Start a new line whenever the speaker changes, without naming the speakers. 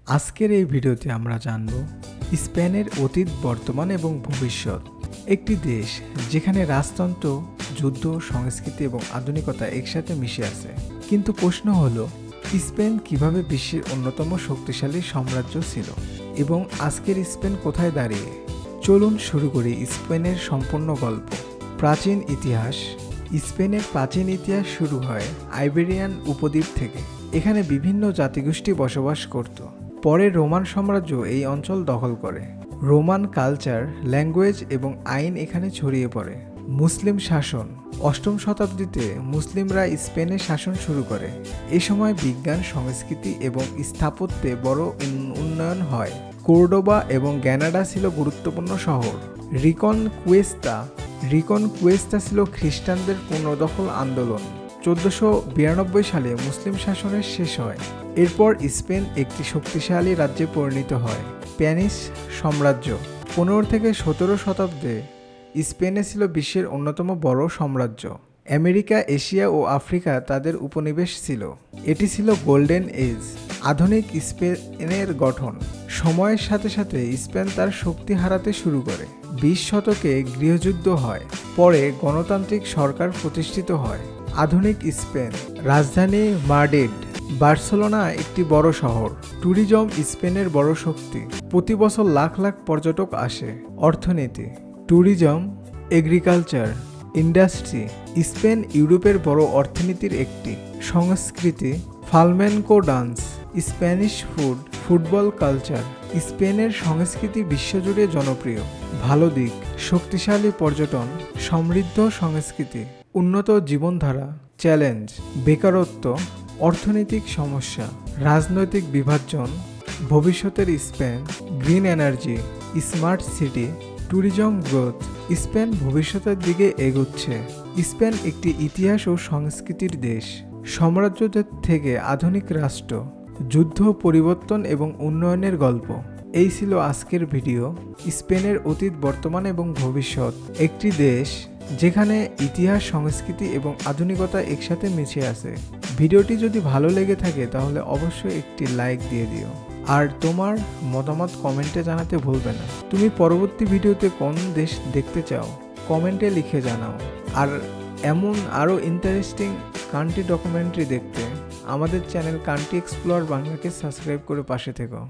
আজকের এই ভিডিওতে আমরা জানব স্পেনের অতীত, বর্তমান এবং ভবিষ্যৎ। একটি দেশ যেখানে রাজতন্ত্র, যুদ্ধ, সংস্কৃতি এবং আধুনিকতা একসাথে মিশে আছে। কিন্তু প্রশ্ন হলো, স্পেন কিভাবে বিশ্বের অন্যতম শক্তিশালী সাম্রাজ্য ছিল এবং আজকের স্পেন কোথায় দাঁড়িয়ে? চলুন শুরু করি স্পেনের সম্পূর্ণ গল্প। প্রাচীন ইতিহাস। স্পেনের প্রাচীন ইতিহাস শুরু হয় আইবেরিয়ান উপদ্বীপ থেকে। এখানে বিভিন্ন জাতিগোষ্ঠী বসবাস করত। পরে রোমান সাম্রাজ্য এই অঞ্চল দখল করে। রোমান কালচার, ল্যাঙ্গুয়েজ এবং আইন এখানে ছড়িয়ে পড়ে। মুসলিম শাসন। অষ্টম শতাব্দীতে মুসলিমরা স্পেনে শাসন শুরু করে। এ সময় বিজ্ঞান, সংস্কৃতি এবং স্থাপত্যে বড় উন্নয়ন হয়। কোর্ডোবা এবং গ্রানাডা ছিল গুরুত্বপূর্ণ শহর। রিকনকুয়েস্তা ছিল খ্রিস্টানদের পুনর্দখল আন্দোলন। 1492 সালে মুসলিম শাসনের শেষ হয়। এরপর স্পেন একটি শক্তিশালী রাজ্যে পরিণত হয়। স্প্যানিশ সাম্রাজ্য। 15 থেকে 17 শতাব্দে স্পেনে ছিল বিশ্বের অন্যতম বড় সাম্রাজ্য। আমেরিকা, এশিয়া ও আফ্রিকা তাদের উপনিবেশ ছিল। এটি ছিল গোল্ডেন এজ। আধুনিক স্পেনের গঠন। সময়ের সাথে সাথে স্পেন তার শক্তি হারাতে শুরু করে। 20 শতকে গৃহযুদ্ধ হয়। পরে গণতান্ত্রিক সরকার প্রতিষ্ঠিত হয়। আধুনিক স্পেন। রাজধানী মাদ্রিদ। বার্সেলোনা একটি বড় শহর। ট্যুরিজম স্পেনের বড় শক্তি। প্রতি বছর লাখ লাখ পর্যটক আসে। অর্থনীতি। Tourism, agriculture, industry. স্পেন ইউরোপের বড় অর্থনীতির একটি। সংস্কৃতি। ফ্লামেনকো ডান্স। Spanish football culture. স্পেনের সংস্কৃতি বিশ্বজুড়ে জনপ্রিয়। ভালো দিক: শক্তিশালী পর্যটন, সমৃদ্ধ সংস্কৃতি, উন্নত জীবনধারা। চ্যালেঞ্জ: বেকারত্ব, অর্থনৈতিক সমস্যা, রাজনৈতিক বিভাজন। ভবিষ্যতের Spain: green energy, smart city, tourism growth. Spain ভবিষ্যতের দিকে এগোচ্ছে। স্পেন একটি ইতিহাস ও সংস্কৃতির দেশ। সাম্রাজ্যদের থেকে আধুনিক রাষ্ট্র, যুদ্ধ, পরিবর্তন এবং উন্নয়নের গল্প। এই ছিল আজকের ভিডিও। স্পেনের অতীত, বর্তমান এবং ভবিষ্যৎ। একটি দেশ যেখানে ইতিহাস, সংস্কৃতি এবং আধুনিকতা একসাথে মিশে আছে। ভিডিওটি যদি ভালো লেগে থাকে তাহলে অবশ্যই একটি লাইক দিয়ে দিও। আর তোমার মতামত কমেন্টে জানাতে ভুলবে না। তুমি পরবর্তী ভিডিওতে কোন দেশ দেখতে চাও কমেন্টে লিখে জানাও। আর এমন আরও ইন্টারেস্টিং কান্ট্রি ডকুমেন্টারি দেখতে আমাদের চ্যানেল কান্ট্রি এক্সপ্লোর বাংলাকে সাবস্ক্রাইব করে পাশে থেকো।